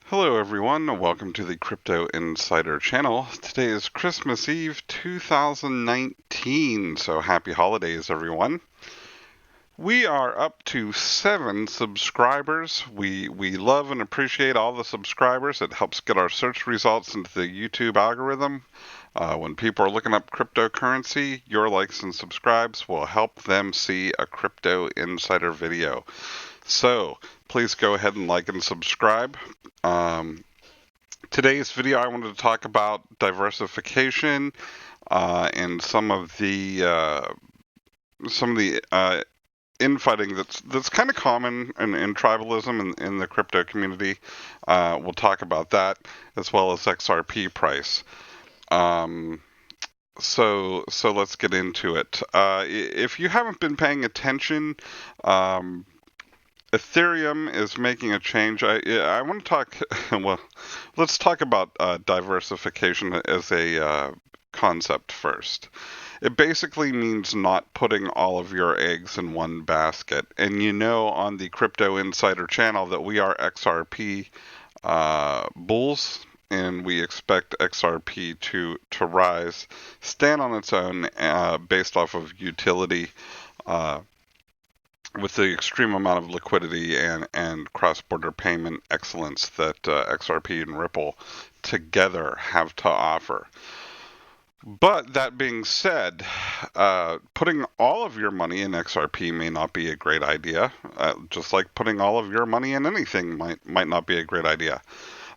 Hello everyone, welcome to the Crypto Insider channel. Today is Christmas Eve 2019, so happy holidays everyone. We are up to 7 subscribers. We love and appreciate all the subscribers. It helps get our search results into the YouTube algorithm. When people are looking up cryptocurrency, your likes and subscribes will help them see a Crypto Insider video. So please go ahead and like and subscribe. Today's video, I wanted to talk about diversification and some of the infighting that's kind of common in tribalism in the crypto community. We'll talk about that as well as XRP price. So let's get into it. If you haven't been paying attention, Ethereum is making a change. I want to talk. Well, let's talk about diversification as a concept first. It basically means not putting all of your eggs in one basket. And you know, on the Crypto Insider channel, that we are XRP bulls, and we expect XRP to rise, stand on its own, based off of utility. With the extreme amount of liquidity and cross-border payment excellence that XRP and Ripple together have to offer. But that being said, putting all of your money in XRP may not be a great idea. Just like putting all of your money in anything might not be a great idea.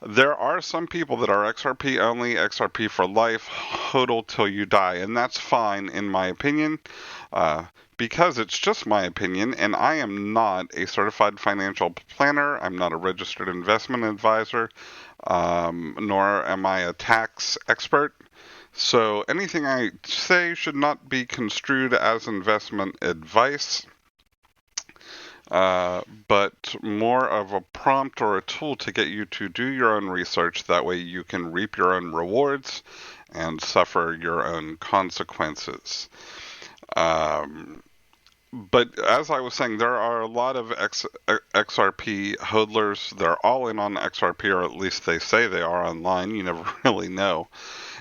There are some people that are XRP only, XRP for life, HODL till you die, and that's fine in my opinion, because it's just my opinion, and I am not a certified financial planner. I'm not a registered investment advisor, nor am I a tax expert. So anything I say should not be construed as investment advice, but more of a prompt or a tool to get you to do your own research. That way you can reap your own rewards and suffer your own consequences. But as I was saying, there are a lot of XRP hodlers. They're all in on XRP, or at least they say they are online. You never really know.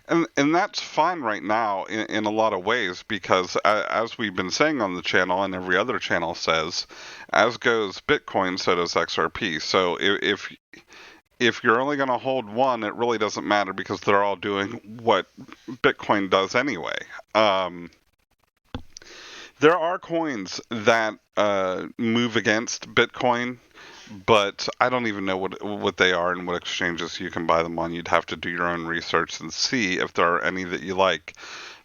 And that's fine right now in a lot of ways, because as we've been saying on the channel and every other channel says, as goes Bitcoin, so does XRP. So if you're only going to hold one, it really doesn't matter because they're all doing what Bitcoin does anyway. There are coins that move against Bitcoin, but I don't even know what they are and what exchanges you can buy them on. You'd have to do your own research and see if there are any that you like.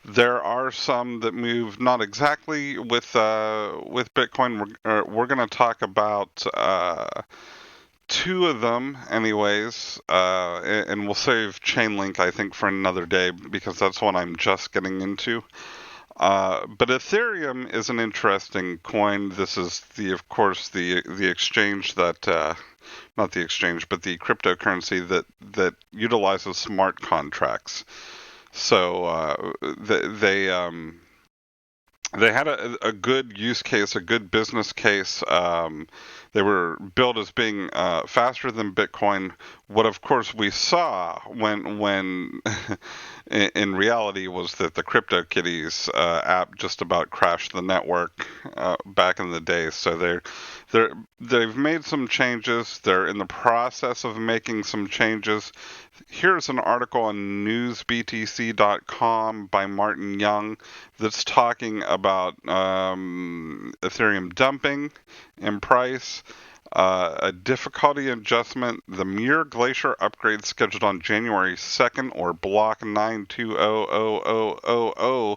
There are some that move not exactly with Bitcoin. We're going to talk about two of them, anyways, and we'll save Chainlink, I think, for another day because that's one I'm just getting into. But Ethereum is an interesting coin. This is of course, the exchange that, not the exchange, but the cryptocurrency that utilizes smart contracts. So they had a good use case, a good business case. They were billed as being faster than Bitcoin. What, of course, we saw when in reality was that the CryptoKitties app just about crashed the network back in the day. So they've made some changes. They're in the process of making some changes. Here's an article on newsbtc.com by Martin Young that's talking about Ethereum dumping in price, a difficulty adjustment, the Muir Glacier upgrade scheduled on January 2nd, or block 9200000,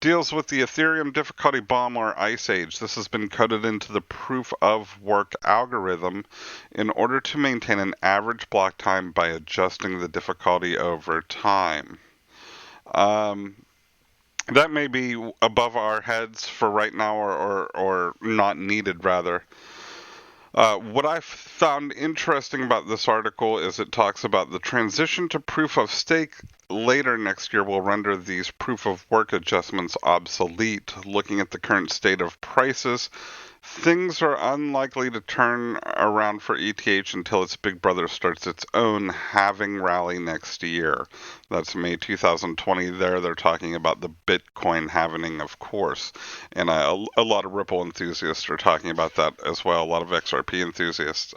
deals with the Ethereum difficulty bomb or ice age. This has been coded into the proof of work algorithm in order to maintain an average block time by adjusting the difficulty over time. That may be above our heads for right now, or not needed, rather. What I found interesting about this article is it talks about the transition to proof of stake later next year will render these proof of work adjustments obsolete. Looking at the current state of prices, Things are unlikely to turn around for ETH until its big brother starts its own halving rally next year. That's May 2020. They're talking about the Bitcoin halving, of course. And a lot of Ripple enthusiasts are talking about that as well, a lot of XRP enthusiasts.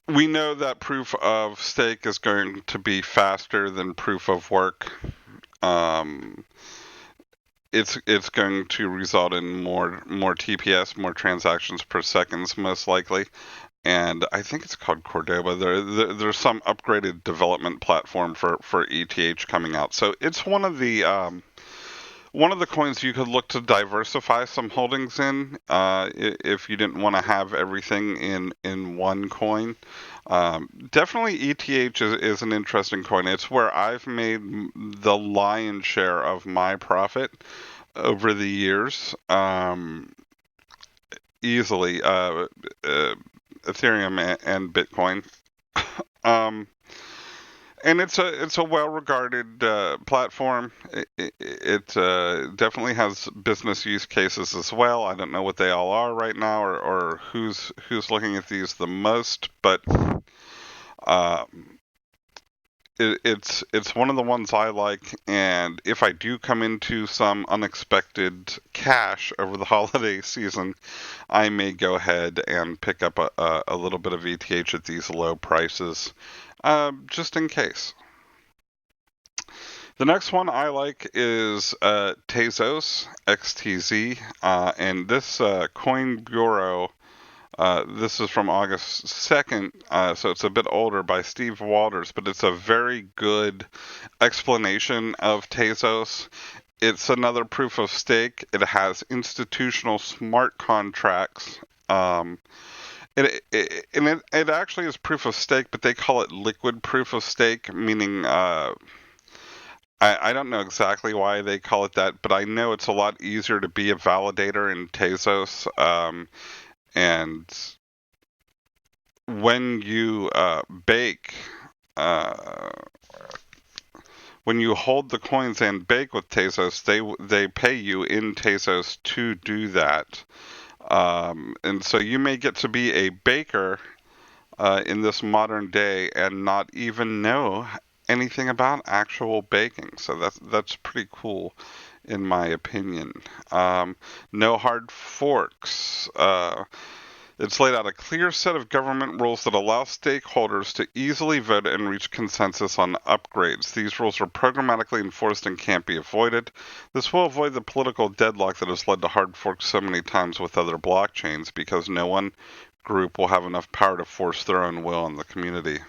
We know that proof of stake is going to be faster than proof of work. Um, it's going to result in more TPS, more transactions per seconds, most likely. And I think it's called Cordoba. There's some upgraded development platform for ETH coming out. So it's one of the coins you could look to diversify some holdings in, if you didn't want to have everything in one coin. Definitely ETH is an interesting coin. It's where I've made the lion's share of my profit over the years, easily. Ethereum and Bitcoin. Um, and it's a well-regarded platform. It definitely has business use cases as well. I don't know what they all are right now, or who's looking at these the most, but uh, it's one of the ones I like. And if I do come into some unexpected cash over the holiday season, I may go ahead and pick up a little bit of ETH at these low prices, just in case. The next one I like is Tasos, XTZ, and this Coin Bureau, this is from August 2nd, so it's a bit older, by Steve Walters, but it's a very good explanation of Tasos. It's another proof of stake. It has institutional smart contracts. It actually is proof of stake, but they call it liquid proof of stake, meaning I don't know exactly why they call it that, but I know it's a lot easier to be a validator in Tezos. And when you bake, uh, when you hold the coins and bake with Tezos, they pay you in Tezos to do that. And so you may get to be a baker in this modern day and not even know anything about actual baking. So that's pretty cool, in my opinion. No hard forks. It's laid out a clear set of government rules that allow stakeholders to easily vote and reach consensus on upgrades. These rules are programmatically enforced and can't be avoided. This will avoid the political deadlock that has led to hard forks so many times with other blockchains, because no one group will have enough power to force their own will on the community.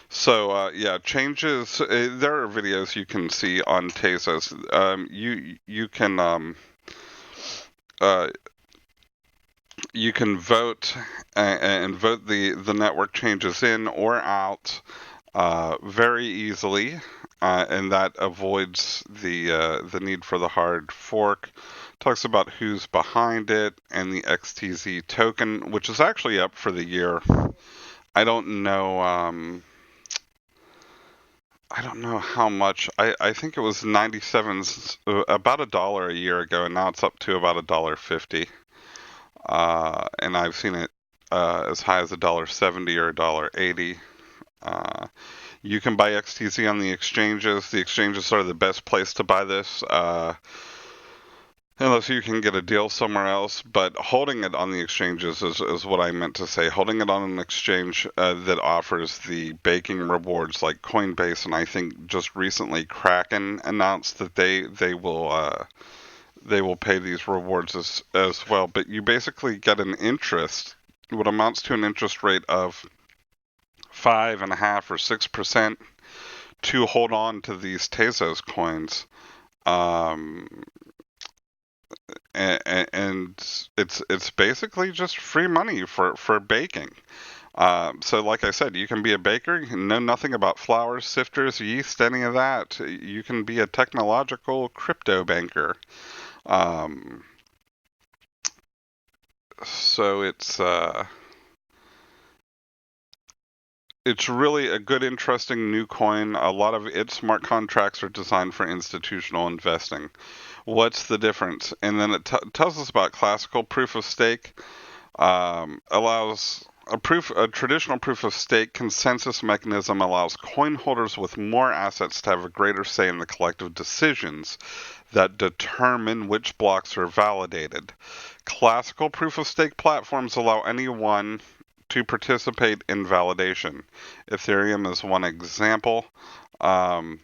So yeah, changes. There are videos you can see on Tezos. Uh, you can vote and vote the network changes in or out very easily, and that avoids the need for the hard fork. Talks about who's behind it and the XTZ token, which is actually up for the year. I don't know. I don't know how much. I think it was 97, about $1 a year ago, and now it's up to about $1.50. And I've seen it as high as $1.70 or $1.80. You can buy XTZ on the exchanges. The exchanges are the best place to buy this, unless you can get a deal somewhere else. But holding it on the exchanges is what I meant to say. Holding it on an exchange that offers the baking rewards like Coinbase, and I think just recently Kraken announced that they will pay these rewards as well. But you basically get an interest, what amounts to an interest rate of 5.5 or 6% to hold on to these Tezos coins. And it's basically just free money for baking. So like I said, you can be a baker, you know nothing about flours, sifters, yeast, any of that. You can be a technological crypto banker. Um, so it's really a good, interesting new coin. A lot of its smart contracts are designed for institutional investing. What's the difference? And then it tells us about classical proof of stake. Allows a traditional proof of stake consensus mechanism allows coin holders with more assets to have a greater say in the collective decisions that determine which blocks are validated. Classical proof of stake platforms allow anyone to participate in validation. Ethereum is one example. Um,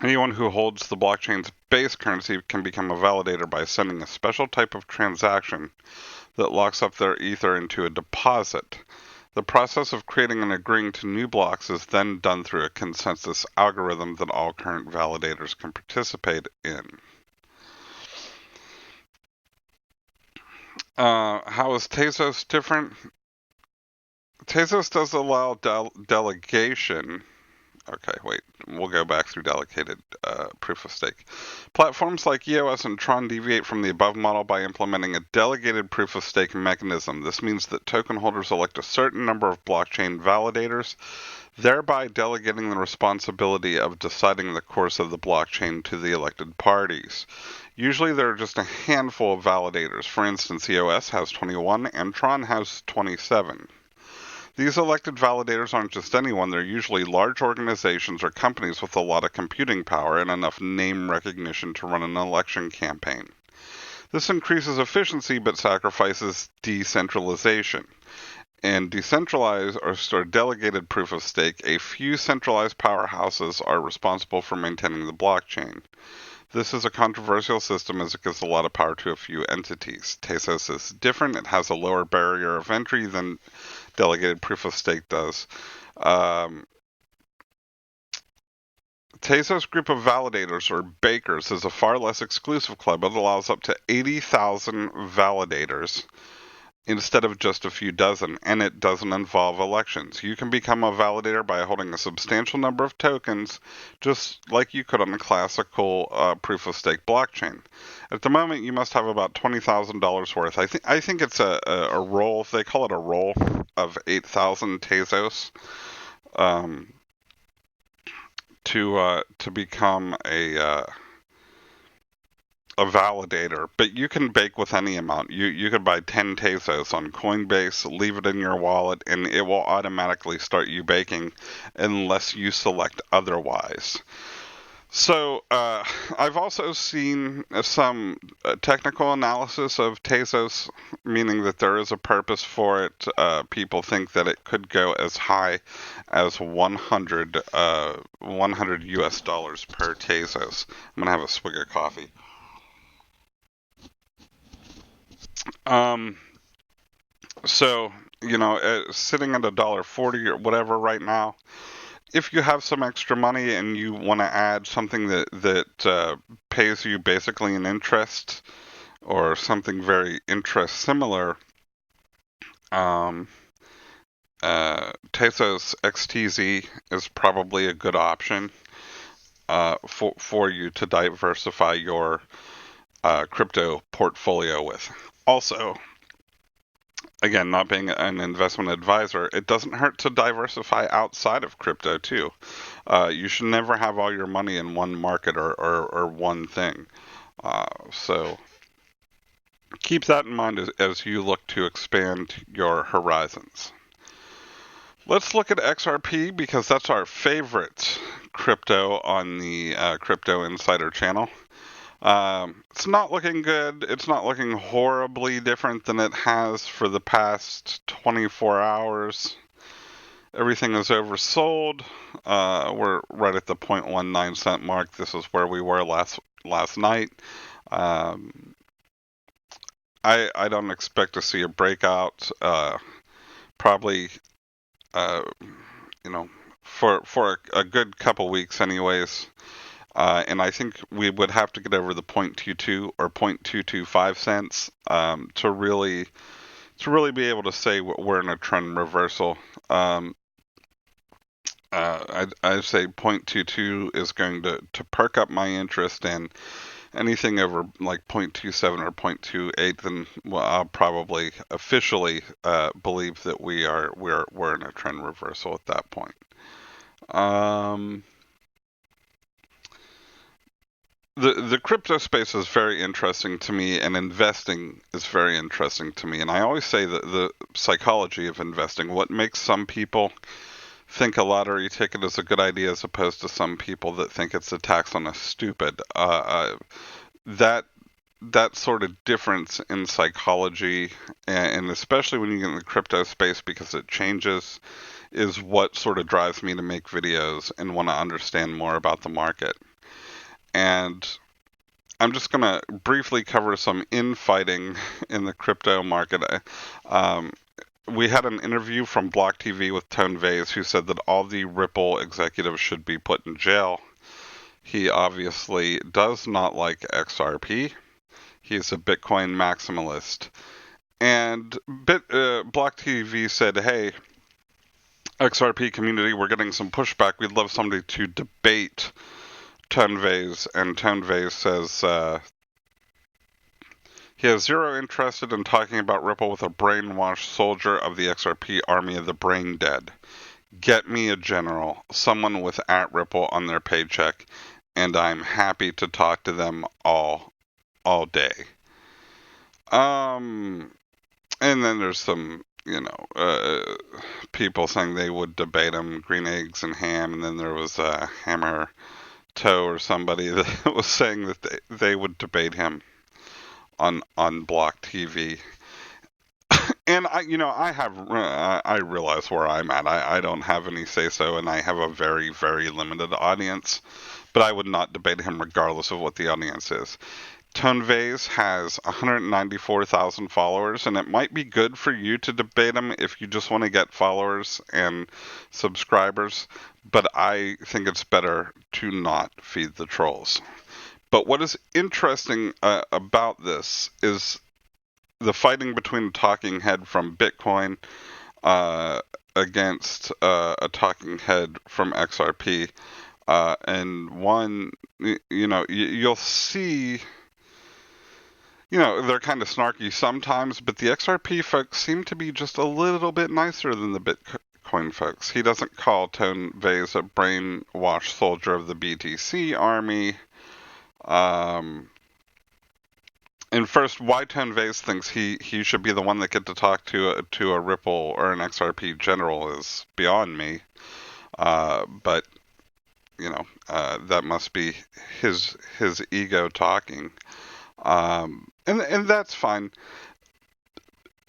Anyone who holds the blockchain's base currency can become a validator by sending a special type of transaction that locks up their ether into a deposit. The process of creating and agreeing to new blocks is then done through a consensus algorithm that all current validators can participate in. How is Tasos different? Tasos does allow delegation. Okay, wait. We'll go back through delegated proof of stake. Platforms like EOS and Tron deviate from the above model by implementing a delegated proof of stake mechanism. This means that token holders elect a certain number of blockchain validators, thereby delegating the responsibility of deciding the course of the blockchain to the elected parties. Usually there are just a handful of validators. For instance, EOS has 21 and Tron has 27. These elected validators aren't just anyone, they're usually large organizations or companies with a lot of computing power and enough name recognition to run an election campaign. This increases efficiency but sacrifices decentralization. In decentralized or delegated proof of stake, a few centralized powerhouses are responsible for maintaining the blockchain. This is a controversial system as it gives a lot of power to a few entities. Tasos is different. It has a lower barrier of entry than delegated proof of stake does. Tasos Group of Validators, or Bakers, is a far less exclusive club. It allows up to 80,000 validators instead of just a few dozen, and it doesn't involve elections. You can become a validator by holding a substantial number of tokens, just like you could on a classical proof of stake blockchain. At the moment, you must have about $20,000 worth. I think it's a roll. They call it a roll of 8,000 Tasos to become a validator, but you can bake with any amount. You could buy 10 Tasos on Coinbase, leave it in your wallet, and it will automatically start you baking unless you select otherwise. So I've also seen some technical analysis of Tasos, meaning that there is a purpose for it. People think that it could go as high as 100 US dollars per Tasos. I'm gonna have a swig of coffee. So, sitting at $1.40 or whatever right now, if you have some extra money and you want to add something that pays you basically an interest or something very interest similar, Tasos XTZ is probably a good option for you to diversify your crypto portfolio with. Also, again, not being an investment advisor, it doesn't hurt to diversify outside of crypto too. You should never have all your money in one market or one thing. So keep that in mind as you look to expand your horizons. Let's look at XRP because that's our favorite crypto on the Crypto Insider channel. It's not looking good. It's not looking horribly different than it has for the past 24 hours. Everything is oversold. We're right at the 0.19 cent mark. This is where we were last night. I don't expect to see a breakout. Probably, for a good couple weeks anyways. And I think we would have to get over the 0.22 or 0.225 cents to really be able to say we're in a trend reversal. I'd say 0.22 is going to perk up my interest, and anything over like 0.27 or 0.28, then I'll probably officially believe that we're in a trend reversal at that point. Um, the crypto space is very interesting to me, and investing is very interesting to me. And I always say that the psychology of investing, what makes some people think a lottery ticket is a good idea as opposed to some people that think it's a tax on a stupid. That that sort of difference in psychology, and especially when you get in the crypto space because it changes, is what sort of drives me to make videos and want to understand more about the market. And I'm just going to briefly cover some infighting in the crypto market. Um, we had an interview from Block TV with Tone Vays, who said that all the Ripple executives should be put in jail. He obviously does not like XRP. He's a Bitcoin maximalist. And Block TV said, hey, XRP community, we're getting some pushback. We'd love somebody to debate Tone Vays. And Tone Vays says he has zero interest in talking about Ripple with a brainwashed soldier of the XRP army of the brain dead. Get me a general, someone with @Ripple on their paycheck, and I'm happy to talk to them all day. And then there's some, people saying they would debate him, green eggs and ham, and then there was Hammer Toe or somebody that was saying that they would debate him on Block TV. And I realize where I'm at. I don't have any say so, and I have a very, very limited audience. But I would not debate him regardless of what the audience is. Tone Vays has 194,000 followers, and it might be good for you to debate him if you just want to get followers and subscribers. But I think it's better to not feed the trolls. But what is interesting about this is the fighting between a talking head from Bitcoin against a talking head from XRP. And one, you'll see, they're kind of snarky sometimes, but the XRP folks seem to be just a little bit nicer than the Bitcoin folks. He doesn't call Tone Vays a brainwashed soldier of the BTC army. And first, why Tone Vays thinks he should be the one that get to talk to a Ripple or an XRP general is beyond me. But that must be his ego talking. And that's fine.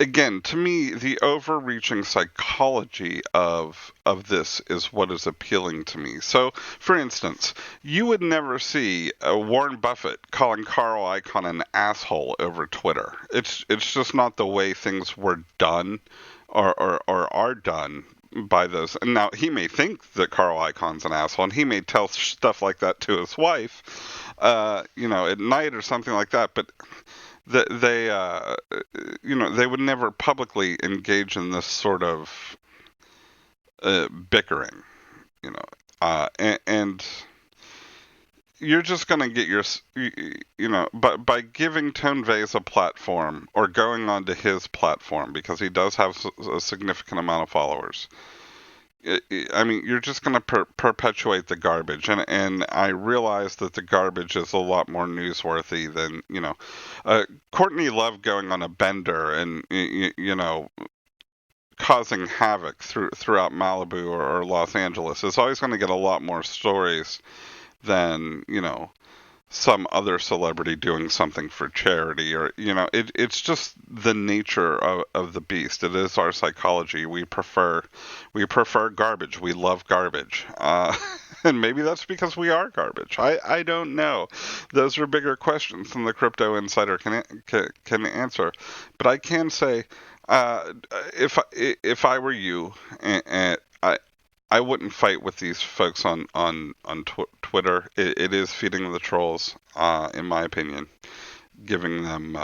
Again, to me, the overreaching psychology of this is what is appealing to me. So, for instance, you would never see Warren Buffett calling Carl Icahn an asshole over Twitter. It's just not the way things were done or are done by those. And now he may think that Carl Icahn's an asshole, and he may tell stuff like that to his wife, at night or something like that. But they would never publicly engage in this sort of bickering, and you're just going to get but by giving Tone Vays a platform or going onto his platform, because he does have a significant amount of followers, I mean, you're just going to perpetuate the garbage, and I realize that the garbage is a lot more newsworthy than Courtney Love going on a bender and causing havoc throughout Malibu or Los Angeles is always going to get a lot more stories than some other celebrity doing something for charity, or it's just the nature of the beast. It is our psychology. We prefer garbage. We love garbage, and maybe that's because we are garbage. I don't know. Those are bigger questions than the Crypto Insider can answer. But I can say, if I were you, and I wouldn't fight with these folks on Twitter. It is feeding the trolls, in my opinion, giving them,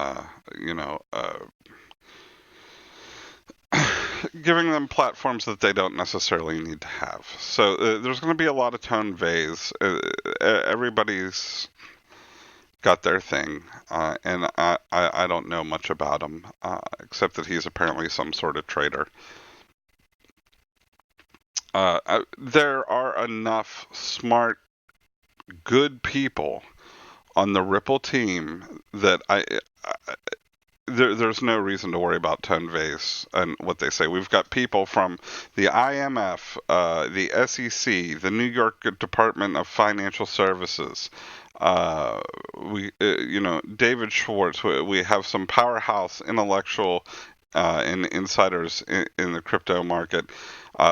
giving them platforms that they don't necessarily need to have. So there's going to be a lot of Tone Vays. Everybody's got their thing, and I don't know much about him, except that he's apparently some sort of trader. There are enough smart, good people on the Ripple team that there's no reason to worry about tone vase and what they say. We've got people from the IMF, the SEC, the New York Department of Financial Services. David Schwartz. We have some powerhouse intellectual and insiders in the crypto market.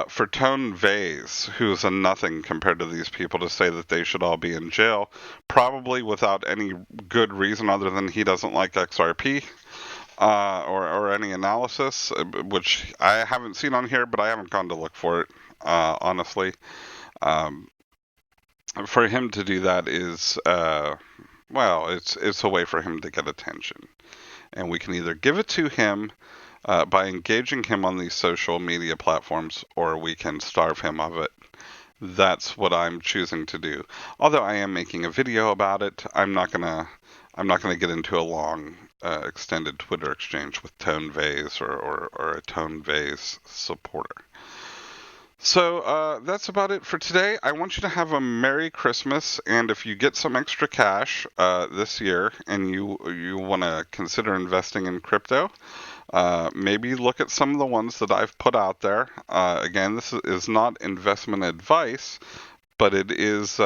For Tone Vase, who's a nothing compared to these people, to say that they should all be in jail, probably without any good reason other than he doesn't like XRP. Or any analysis, which I haven't seen on here, but I haven't gone to look for it, honestly. Um, for him to do that is, well, it's a way for him to get attention. And we can either give it to him by engaging him on these social media platforms, or we can starve him of it. That's what I'm choosing to do. Although I am making a video about it, I'm not gonna get into a long, extended Twitter exchange with Tone Vase or a Tone Vase supporter. So that's about it for today. I want you to have a Merry Christmas, and if you get some extra cash this year and you want to consider investing in crypto, maybe look at some of the ones that I've put out there. Again, this is not investment advice, but it is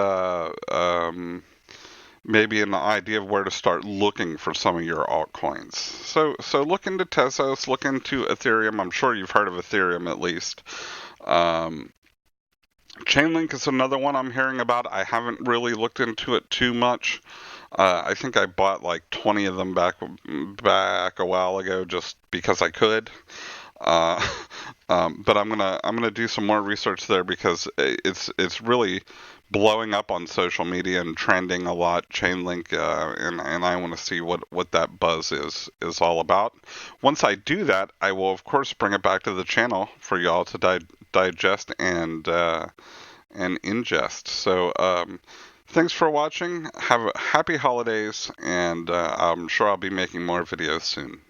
maybe an idea of where to start looking for some of your altcoins. So look into Tasos, look into Ethereum. I'm sure you've heard of Ethereum at least. Um, Chainlink is another one I'm hearing about. I haven't really looked into it too much. I think I bought like 20 of them back a while ago just because I could. Uh, but I'm gonna do some more research there because it's really blowing up on social media and trending a lot. Chainlink, and I want to see what that buzz is all about. Once I do that, I will of course bring it back to the channel for y'all to digest and ingest. So thanks for watching. Have happy holidays, and I'm sure I'll be making more videos soon.